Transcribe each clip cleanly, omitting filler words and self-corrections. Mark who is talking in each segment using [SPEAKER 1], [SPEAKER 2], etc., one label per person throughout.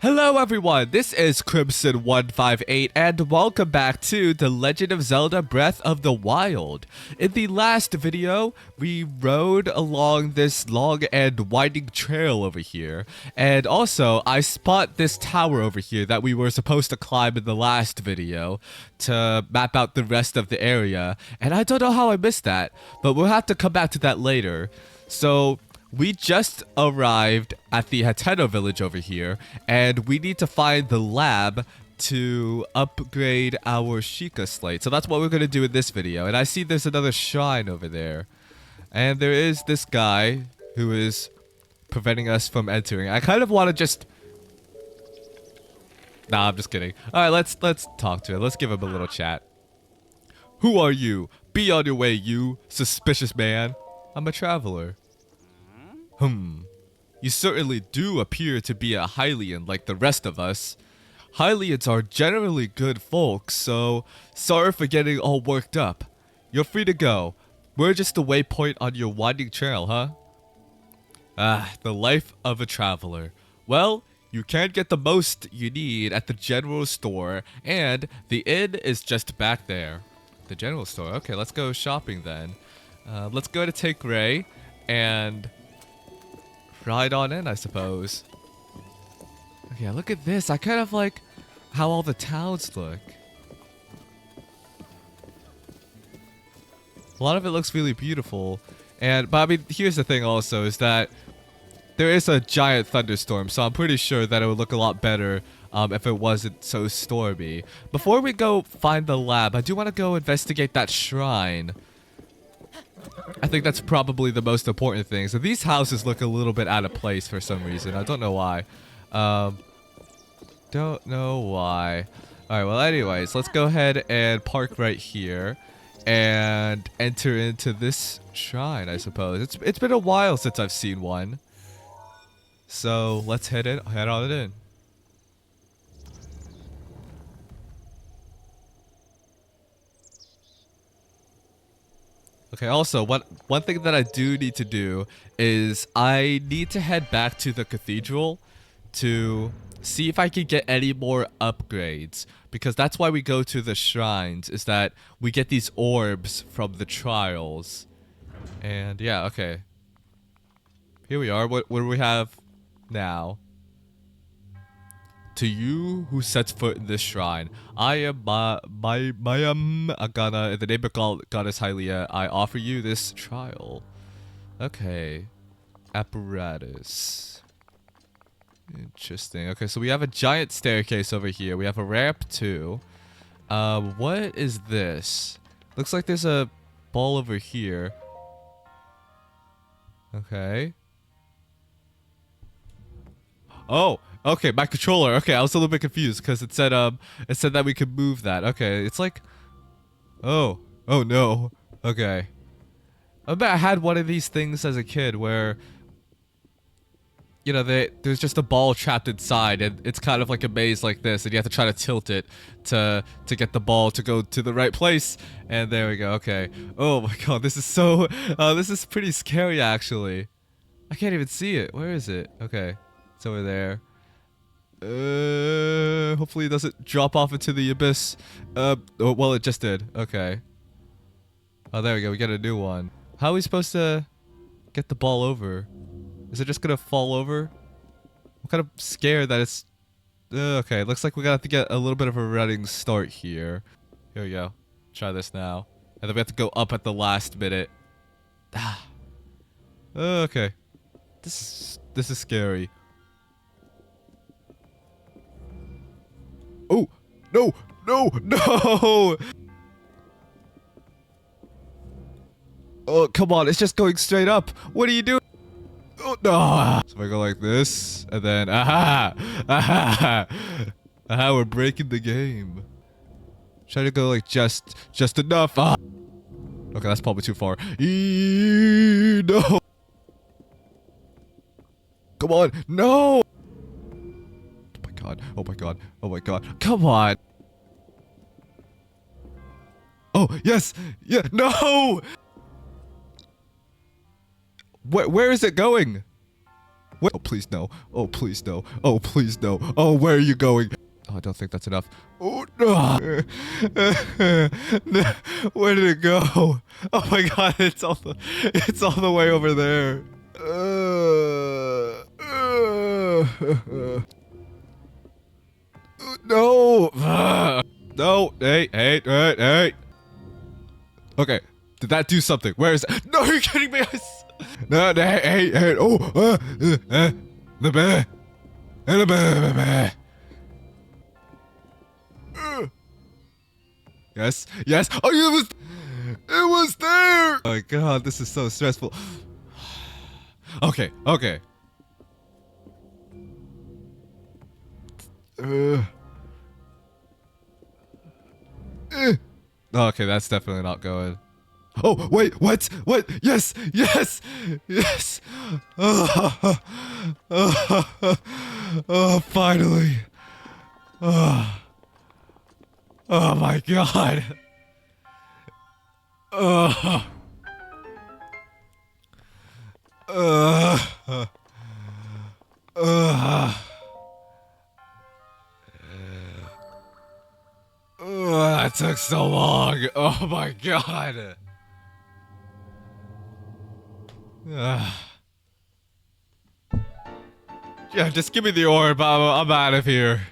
[SPEAKER 1] Hello everyone, this is Crimson158 and welcome back to The Legend of Zelda Breath of the Wild. In the last video, we rode along this long and winding trail over here, and also I spot this tower over here that we were supposed to climb in the last video to map out the rest of the area, and I don't know how I missed that, but we'll have to come back to that later. So we just arrived at the Hateno Village over here, and we need to find the lab to upgrade our Shikica Slate. So that's what we're going to do in this video. And I see there's another shrine over there. And there is this guy who is preventing us from entering. I kind of want to just... Nah, I'm just kidding. Alright, let's talk to him. Let's give him a little chat. Who are you? Be on your way, you suspicious man. I'm a traveler. You certainly do appear to be a Hylian like the rest of us. Hylians are generally good folks, so sorry for getting all worked up. You're free to go. We're just a waypoint on your winding trail, huh? The life of a traveler. Well, you can get the most you need at the general store, and the inn is just back there. The general store. Okay, let's go shopping then. Let's go to Take Ray and ride on in, I suppose. Okay, look at this. I kind of like how all the towns look. A lot of it looks really beautiful. But I mean, here's the thing also, is that there is a giant thunderstorm, so I'm pretty sure that it would look a lot better if it wasn't so stormy. Before we go find the lab, I do want to go investigate that shrine. I think that's probably the most important thing. So these houses look a little bit out of place for some reason. I don't know why. Don't know why. Alright, well anyways, let's go ahead and park right here and enter into this shrine, I suppose. It's been a while since I've seen one. So let's head on in. Okay, also, one thing that I do need to do is I need to head back to the cathedral to see if I can get any more upgrades. Because that's why we go to the shrines, is that we get these orbs from the trials. And yeah, okay. Here we are. What do we have now? To you who sets foot in this shrine, I am Mayam Agana. In the name of Goddess Hylia, I offer you this trial. Okay. Apparatus. Interesting. Okay, so we have a giant staircase over here. We have a ramp too. What is this? Looks like there's a ball over here. Okay. Oh! Okay, my controller. Okay, I was a little bit confused because it said that we could move that. Okay, it's like, oh no. Okay, I bet I had one of these things as a kid where, you know, there's just a ball trapped inside, and it's kind of like a maze like this, and you have to try to tilt it to get the ball to go to the right place. And there we go. Okay. Oh my god, this is so. This is pretty scary actually. I can't even see it. Where is it? Okay, it's over there. Hopefully it doesn't drop off into the abyss. Oh, well, it just did. Okay. Oh, there we go. We got a new one. How are we supposed to get the ball over? Is it just gonna fall over? I'm kind of scared that it's... okay, looks like we gotta have to get a little bit of a running start here. Here we go. Try this now. And then we have to go up at the last minute. Okay. This is scary. Oh, no, no, no! Oh, come on, it's just going straight up. What are you doing? Oh, no. So I go like this, and then, aha, we're breaking the game. Try to go like just enough. Okay, that's probably too far. No. Come on, no. Oh my god. Oh my god. Come on. Oh, yes. Yeah. No. Where is it going? Wait. Oh, please no. Oh, please no. Oh, please no. Oh, where are you going? Oh, I don't think that's enough. Oh, no. Where did it go? Oh my god, it's all the way over there. No. No. Hey. Okay. Did that do something? Where is it? No, you're kidding me. No, hey. Oh. The bear. The bear. Yes. Oh, it was there. Oh my god, this is so stressful. Okay. Okay, that's definitely not going. Oh, wait, what? Yes. Oh, finally. Oh my god. That took so long. Oh my god. Yeah, just give me the orb. I'm out of here.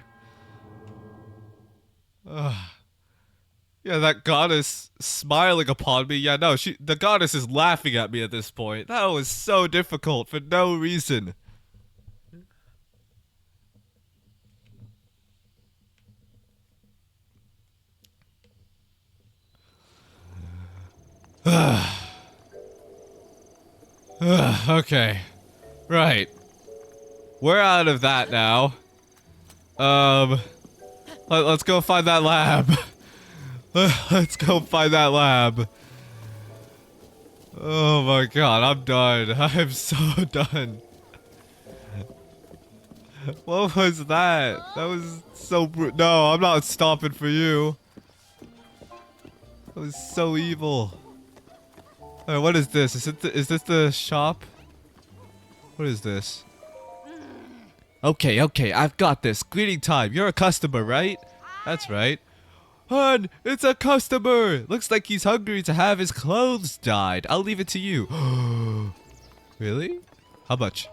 [SPEAKER 1] Yeah, that goddess smiling upon me. Yeah, no, the goddess is laughing at me at this point. That was so difficult for no reason. Okay. Right. We're out of that now. Let's go find that lab. Let's go find that lab. Oh my god, I'm done. I'm so done. What was that? That was so no, I'm not stopping for you. That was so evil. Alright, what is this? Is this the shop? What is this? Okay, I've got this. Greeting time. You're a customer, right? That's right. Hun, it's a customer! Looks like he's hungry to have his clothes dyed. I'll leave it to you. Really? How much?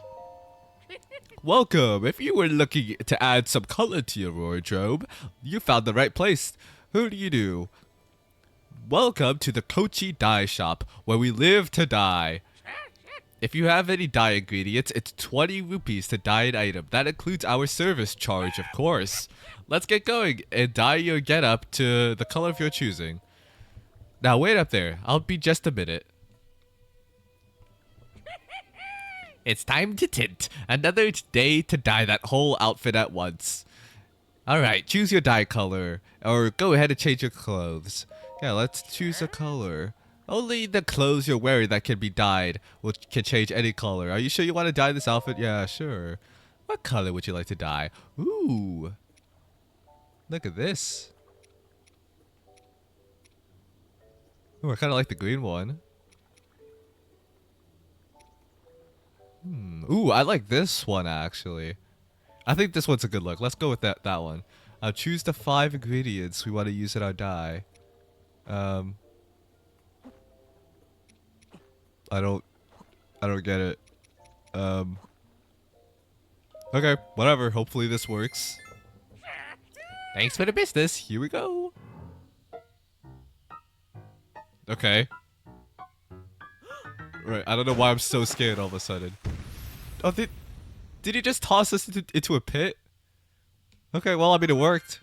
[SPEAKER 1] Welcome. If you were looking to add some color to your wardrobe, you found the right place. Who do you do? Welcome to the Cochi Dye Shop, where we live to dye. If you have any dye ingredients, it's 20 rupees to dye an item. That includes our service charge, of course. Let's get going and dye your getup to the color of your choosing. Now wait up there. I'll be just a minute. It's time to tint. Another day to dye that whole outfit at once. Alright, choose your dye color. Or go ahead and change your clothes. Yeah, let's choose a color. Only the clothes you're wearing that can be dyed can change any color. Are you sure you want to dye this outfit? Yeah, sure. What color would you like to dye? Ooh. Look at this. Ooh, I kind of like the green one. Ooh, I like this one actually. I think this one's a good look. Let's go with that one. Choose the 5 ingredients we want to use in our dye. I don't get it. Okay, whatever. Hopefully this works. Thanks for the business. Here we go. Okay. Right, I don't know why I'm so scared all of a sudden. Oh, did he just toss us into a pit? Okay, well, I mean, it worked.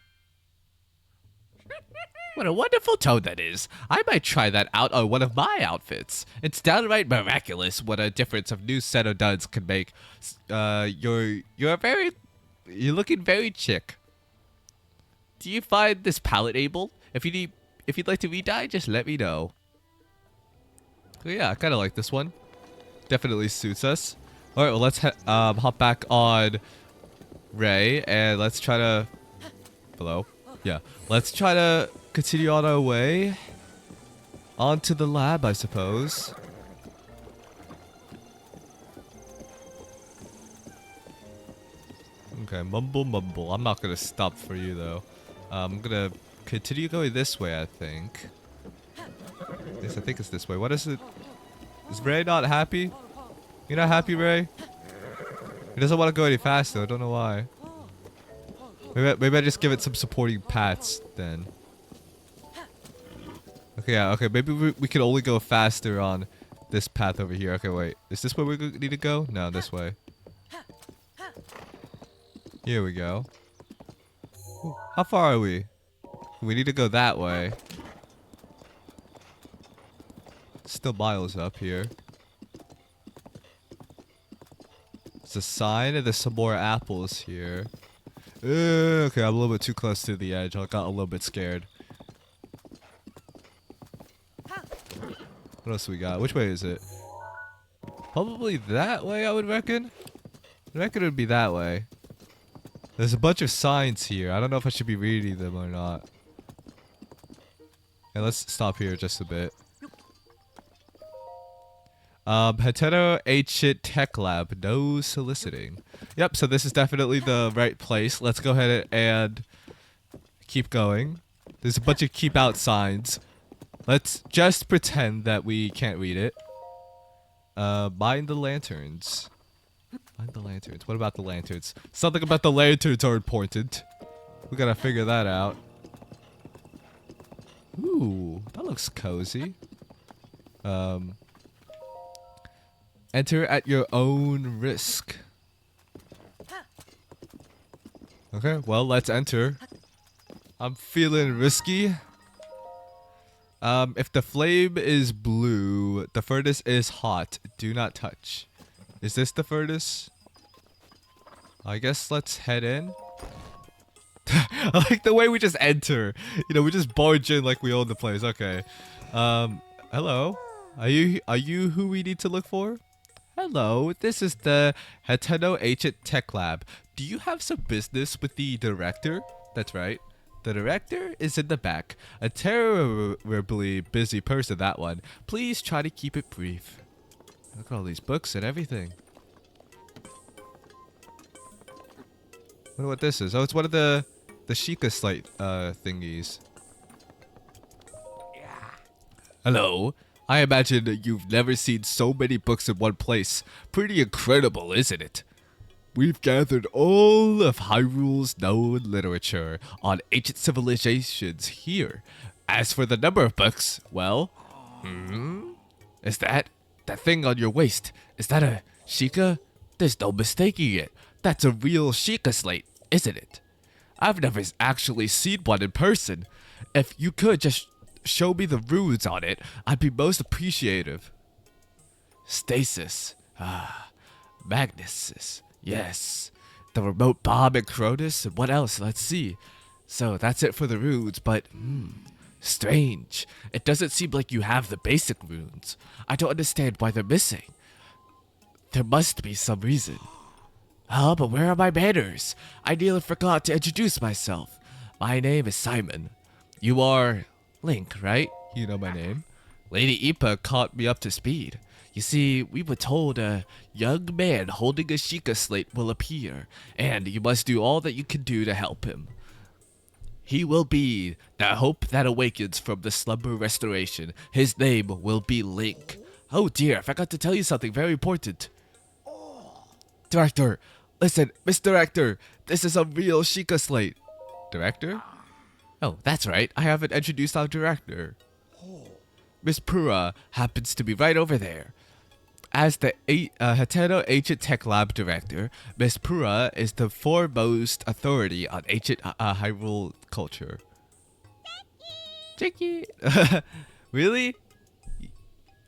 [SPEAKER 1] What a wonderful tone that is. I might try that out on one of my outfits. It's downright miraculous what a difference a new set of duds can make. You're looking very chic. Do you find this palette able? If you'd like to re-dye, just let me know. Oh, yeah, I kind of like this one. Definitely suits us. All right, well, let's hop back on Ray and let's try to. Hello. Yeah, let's try to continue on our way onto the lab, I suppose. Okay, mumble mumble. I'm not gonna stop for you though. I'm gonna continue going this way, I think. Yes, I think it's this way. What is it? Is Ray not happy? You're not happy, Ray? He doesn't want to go any faster. I don't know why. Maybe I just give it some supporting pats then. Okay, yeah, okay. Maybe we can only go faster on this path over here. Okay, wait. Is this where we need to go? No, this way. Here we go. Ooh, how far are we? We need to go that way. Still miles up here. There's a sign and there's some more apples here. Okay, I'm a little bit too close to the edge. I got a little bit scared. What else we got? Which way is it? Probably that way, I would reckon. I reckon it would be that way. There's a bunch of signs here. I don't know if I should be reading them or not. Okay, let's stop here just a bit. Hateno Tech Lab. No soliciting. Yep, so this is definitely the right place. Let's go ahead and keep going. There's a bunch of keep out signs. Let's just pretend that we can't read it. Mind the lanterns. Mind the lanterns. What about the lanterns? Something about the lanterns are important. We gotta figure that out. Ooh, that looks cozy. Enter at your own risk. Okay, well, let's enter. I'm feeling risky. If the flame is blue, the furnace is hot. Do not touch. Is this the furnace? I guess let's head in. I like the way we just enter. You know, we just barge in like we own the place. Okay. Hello. Are you who we need to look for? Hello, this is the Hateno Tech Lab. Do you have some business with the director? That's right. The director is in the back. A terribly busy person, that one. Please try to keep it brief. Look at all these books and everything. Wonder what this is. Oh, it's one of the Shika Slate thingies. Hello. I imagine you've never seen so many books in one place. Pretty incredible, isn't it? We've gathered all of Hyrule's known literature on ancient civilizations here. As for the number of books, well... Is that thing on your waist? Is that a Shika? There's no mistaking it. That's a real Shika Slate, isn't it? I've never actually seen one in person. If you could just show me the runes on it, I'd be most appreciative. Stasis. Magnesis. Yes. The remote bomb and Cronus, and what else? Let's see. So that's it for the runes, but strange. It doesn't seem like you have the basic runes. I don't understand why they're missing. There must be some reason. But where are my manners? I nearly forgot to introduce myself. My name is Simon. You are Link, right? You know my name. Lady Ipa caught me up to speed. You see, we were told a young man holding a Shika Slate will appear, and you must do all that you can do to help him. He will be the hope that awakens from the slumber restoration. His name will be Link. Oh dear, I forgot to tell you something very important. Director, listen, Miss Director, this is a real Shika Slate. Director? Oh, that's right, I haven't introduced our director. Miss Pura happens to be right over there. As the Hateno Ancient Tech Lab Director, Miss Pura is the foremost authority on ancient Hyrule culture. Chicky! Really?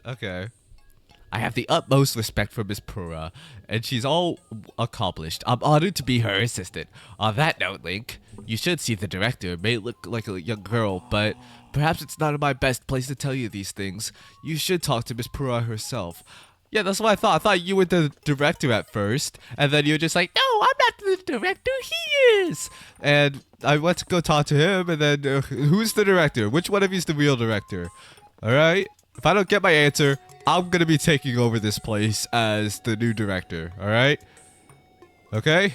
[SPEAKER 1] Okay. I have the utmost respect for Miss Pura, and she's all accomplished. I'm honored to be her assistant. On that note, Link, you should see the director. It may look like a young girl, but perhaps it's not my best place to tell you these things. You should talk to Miss Pura herself. Yeah, that's what I thought. I thought you were the director at first, and then you were just like, no, I'm not the director, he is! And I went to go talk to him, and then, who's the director? Which one of you is the real director? Alright? If I don't get my answer, I'm gonna be taking over this place as the new director, alright? Okay?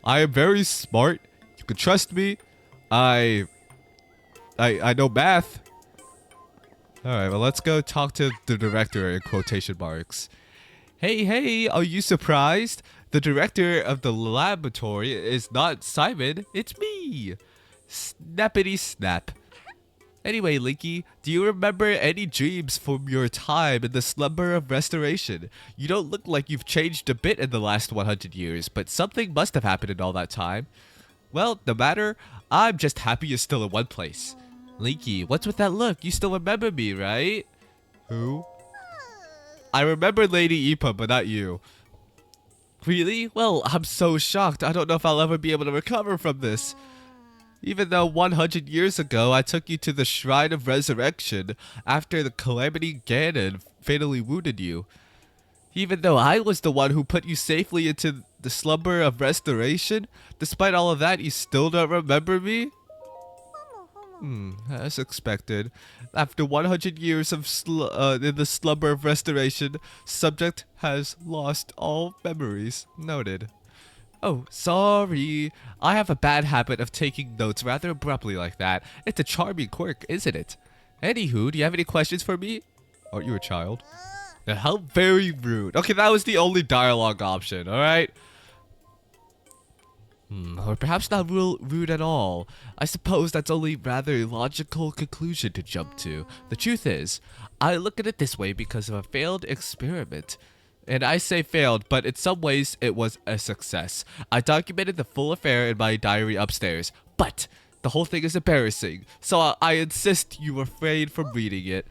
[SPEAKER 1] I am very smart. You can trust me. I know math. Alright, well, let's go talk to the director in quotation marks. Hey, are you surprised? The director of the laboratory is not Simon, it's me. Snappity snap. Anyway, Linky, do you remember any dreams from your time in the slumber of restoration? You don't look like you've changed a bit in the last 100 years, but something must have happened in all that time. Well, no matter, I'm just happy you're still in one place. Linky, what's with that look? You still remember me, right? Who? I remember Lady Ipa, but not you. Really? Well, I'm so shocked. I don't know if I'll ever be able to recover from this. Even though 100 years ago, I took you to the Shrine of Resurrection after the Calamity Ganon fatally wounded you. Even though I was the one who put you safely into the slumber of restoration, despite all of that, you still don't remember me? As expected. After 100 years of in the slumber of restoration, subject has lost all memories. Noted. Oh, sorry. I have a bad habit of taking notes rather abruptly like that. It's a charming quirk, isn't it? Anywho, do you have any questions for me? Aren't you a child? How very rude. Okay, that was the only dialogue option, alright? Or perhaps not rude at all. I suppose that's only rather a logical conclusion to jump to. The truth is, I look at it this way because of a failed experiment. And I say failed, but in some ways it was a success. I documented the full affair in my diary upstairs, but the whole thing is embarrassing, so I insist you refrain from reading it.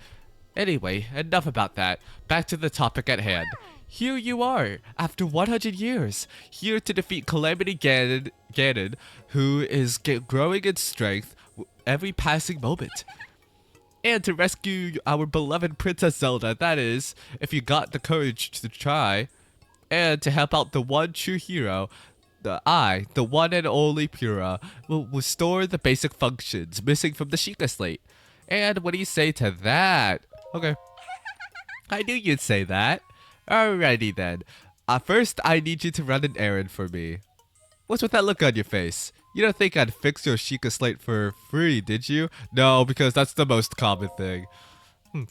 [SPEAKER 1] Anyway, enough about that. Back to the topic at hand. Here you are, after 100 years, here to defeat Calamity Ganon, who is growing in strength every passing moment. And to rescue our beloved Princess Zelda, that is, if you got the courage to try. And to help out the one true hero, the one and only Pura, will restore the basic functions missing from the Shika Slate. And what do you say to that? Okay. I knew you'd say that. Alrighty then. First, I need you to run an errand for me. What's with that look on your face? You don't think I'd fix your Shika Slate for free, did you? No, because that's the most common thing.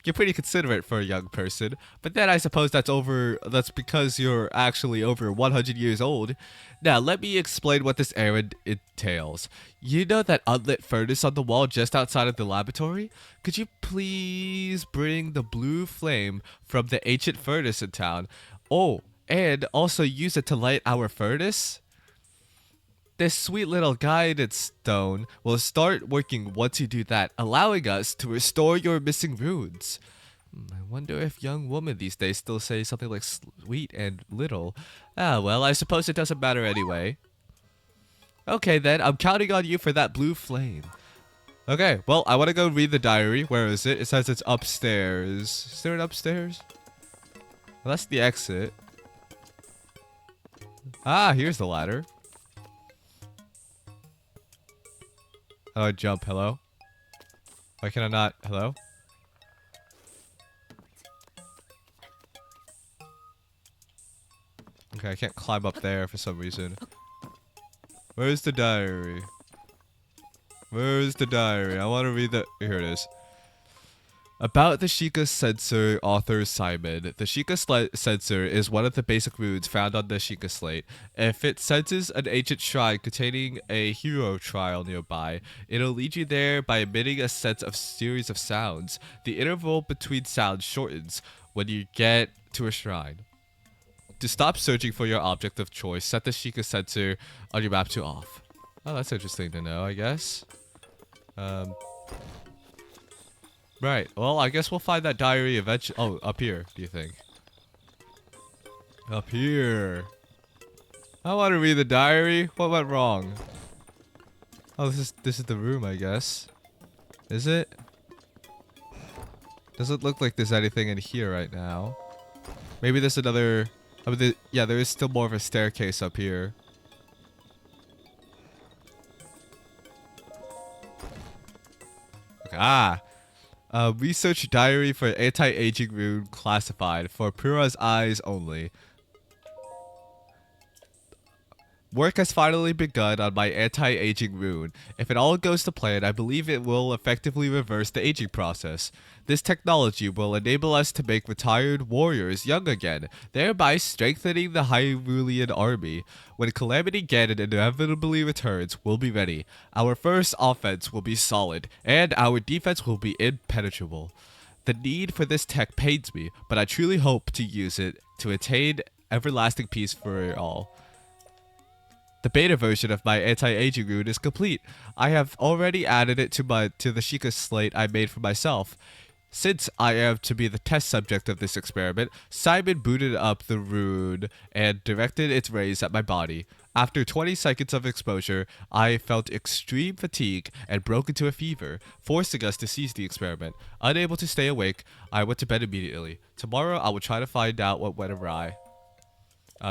[SPEAKER 1] You're pretty considerate for a young person, but then I suppose that's because you're actually over 100 years old. Now, let me explain what this errand entails. You know that unlit furnace on the wall just outside of the laboratory? Could you please bring the blue flame from the ancient furnace in town? Oh, and also use it to light our furnace? This sweet little guidance stone will start working once you do that, allowing us to restore your missing runes. I wonder if young women these days still say something like sweet and little. Well, I suppose it doesn't matter anyway. Okay then, I'm counting on you for that blue flame. Okay, well, I want to go read the diary. Where is it? It says it's upstairs. Is there an upstairs? Well, that's the exit. Here's the ladder. How do I jump? Hello? Why can I not? Hello? Okay, I can't climb up there for some reason. Where's the diary? Where's the diary? I want to read the... Here it is. About the Shika Sensor, author Simon. The Shika Sensor is one of the basic runes found on the Shika Slate. If it senses an ancient shrine containing a hero trial nearby, it'll lead you there by emitting a series of sounds. The interval between sounds shortens when you get to a shrine. To stop searching for your object of choice, set the Shika Sensor on your map to off. Oh, that's interesting to know, I guess. Right, well, I guess we'll find that diary eventually. Oh, up here, do you think? Up here. I want to read the diary. What went wrong? Oh, this is the room, I guess. Is it? Doesn't look like there's anything in here right now. Maybe there's another... I mean, yeah, there is still more of a staircase up here. Okay. Research diary for anti-aging rune classified for Pura's eyes only. Work has finally begun on my anti-aging rune. If it all goes to plan, I believe it will effectively reverse the aging process. This technology will enable us to make retired warriors young again, thereby strengthening the Hyrulean army. When Calamity Ganon inevitably returns, we'll be ready. Our first offense will be solid, and our defense will be impenetrable. The need for this tech pains me, but I truly hope to use it to attain everlasting peace for all. The beta version of my anti-aging rune is complete. I have already added it to the Shikica Slate I made for myself. Since I am to be the test subject of this experiment, Simon booted up the rune and directed its rays at my body. After 20 seconds of exposure, I felt extreme fatigue and broke into a fever, forcing us to cease the experiment. Unable to stay awake, I went to bed immediately. Tomorrow, I will try to find out what went awry.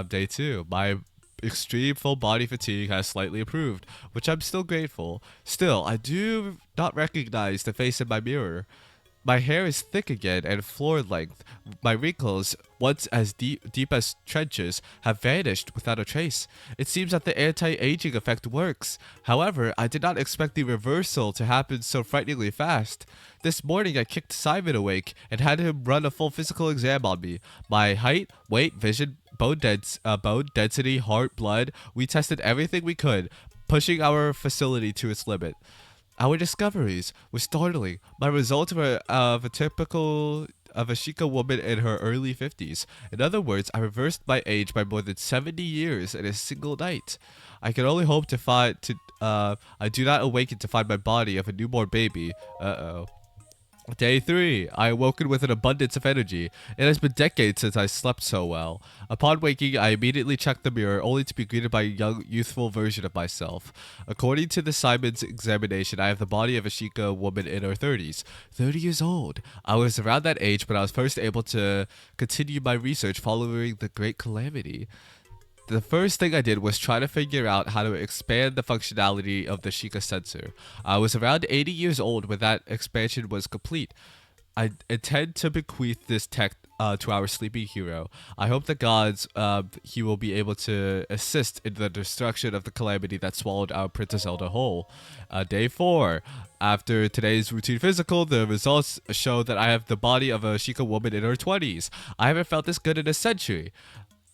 [SPEAKER 1] Day 2. My extreme full body fatigue has slightly improved, which I'm still grateful. Still, I do not recognize the face in my mirror. My hair is thick again and floor length. My wrinkles, once as deep as trenches, have vanished without a trace. It seems that the anti-aging effect works. However, I did not expect the reversal to happen so frighteningly fast. This morning I kicked Simon awake and had him run a full physical exam on me. My height, weight, vision, bone density, heart, blood. We tested everything we could, pushing our facility to its limit. Our discoveries were startling. My results were of a Shika woman in her early 50s. In other words, I reversed my age by more than 70 years in a single night. I can only hope I do not awaken to find my body of a newborn baby. Day 3. I awoken with an abundance of energy. It has been decades since I slept so well. Upon waking, I immediately checked the mirror, only to be greeted by a young, youthful version of myself. According to the Simon's examination, I have the body of a Shika woman in her 30s. 30 years old. I was around that age when I was first able to continue my research following the Great Calamity. The first thing I did was try to figure out how to expand the functionality of the Shika Sensor. I was around 80 years old when that expansion was complete. I intend to bequeath this tech to our sleeping hero. I hope the gods he will be able to assist in the destruction of the calamity that swallowed our Princess Zelda whole. Day 4. After today's routine physical, the results show that I have the body of a Shika woman in her 20s. I haven't felt this good in a century.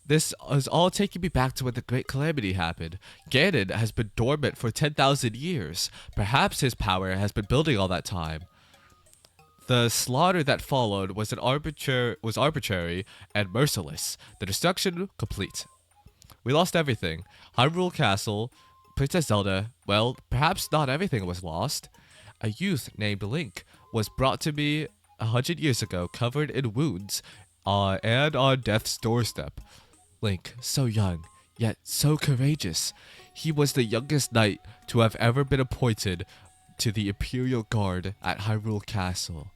[SPEAKER 1] This is all taking me back to when the Great Calamity happened. Ganon has been dormant for 10,000 years. Perhaps his power has been building all that time. The slaughter that followed was arbitrary and merciless. The destruction complete. We lost everything. Hyrule Castle, Princess Zelda, well, perhaps not everything was lost. A youth named Link was brought to me 100 years ago, covered in wounds, and on death's doorstep. Link, so young, yet so courageous. He was the youngest knight to have ever been appointed to the Imperial Guard at Hyrule Castle.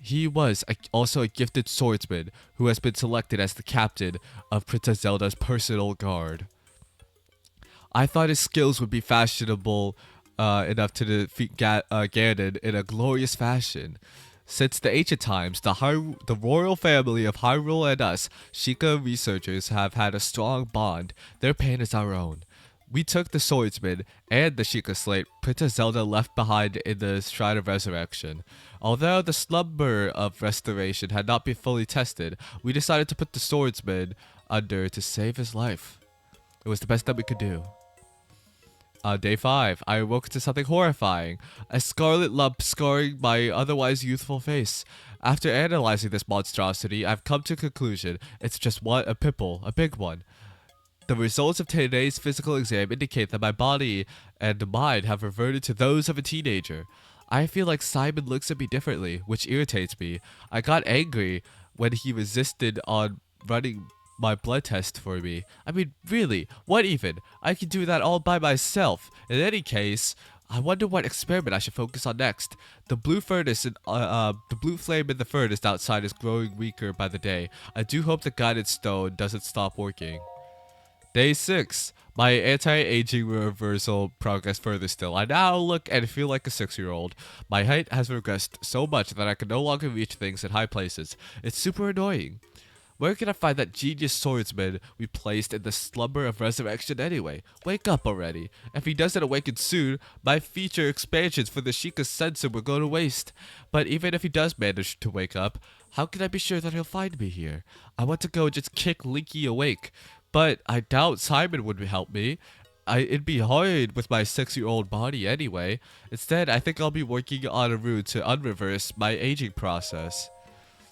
[SPEAKER 1] He was also a gifted swordsman who has been selected as the captain of Princess Zelda's personal guard. I thought his skills would be fashionable enough to defeat Ganon in a glorious fashion. Since the ancient times, the royal family of Hyrule and us, Shika researchers, have had a strong bond. Their pain is our own. We took the swordsman and the Shikica Slate Princess Zelda left behind in the Shrine of Resurrection. Although the slumber of restoration had not been fully tested, we decided to put the swordsman under to save his life. It was the best that we could do. Day 5, I awoke to something horrifying. A scarlet lump scarring my otherwise youthful face. After analyzing this monstrosity, I've come to a conclusion. It's just a pimple, a big one. The results of today's physical exam indicate that my body and mind have reverted to those of a teenager. I feel like Simon looks at me differently, which irritates me. I got angry when he resisted on running my blood test for me. I mean, really, what even? I can do that all by myself. In any case, I wonder what experiment I should focus on next. The blue flame in the furnace outside is growing weaker by the day. I do hope the guidance stone doesn't stop working. Day 6. My anti-aging reversal progressed further still. I now look and feel like a 6-year-old. My height has regressed so much that I can no longer reach things in high places. It's super annoying. Where can I find that genius swordsman we placed in the slumber of resurrection anyway? Wake up already. If he doesn't awaken soon, my feature expansions for the Shika Sensor will go to waste. But even if he does manage to wake up, how can I be sure that he'll find me here? I want to go and just kick Linky awake, but I doubt Simon would help me. It'd be hard with my 6-year-old body anyway. Instead, I think I'll be working on a route to unreverse my aging process.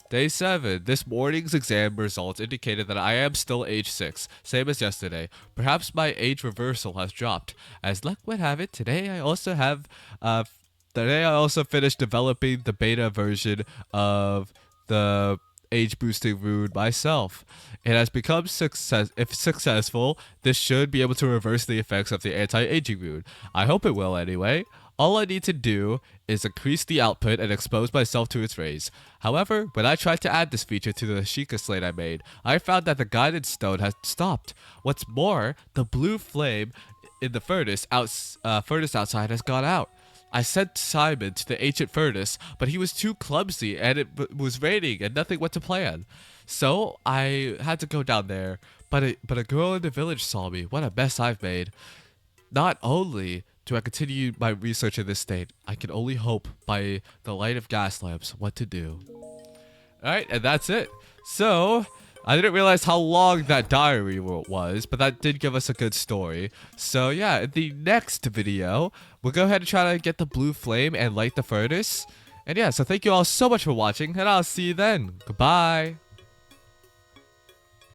[SPEAKER 1] Day 7. This morning's exam results indicated that I am still age 6, same as yesterday. Perhaps my age reversal has dropped. As luck would have it, today I also finished developing the beta version of the age boosting rune myself. It has become if successful, this should be able to reverse the effects of the anti-aging rune. I hope it will anyway. All I need to do is increase the output and expose myself to its rays. However, when I tried to add this feature to the Shikica Slate I made, I found that the guidance stone has stopped. What's more, the blue flame in the furnace outside has gone out. I sent Simon to the ancient furnace, but he was too clumsy and it was raining and nothing went to plan. So I had to go down there, but a girl in the village saw me. What a mess I've made. Not only do I continue my research in this state, I can only hope by the light of gas lamps what to do. Alright, and that's it. So, I didn't realize how long that diary was, but that did give us a good story. So yeah, in the next video, we'll go ahead and try to get the blue flame and light the furnace. And yeah, so thank you all so much for watching, and I'll see you then. Goodbye.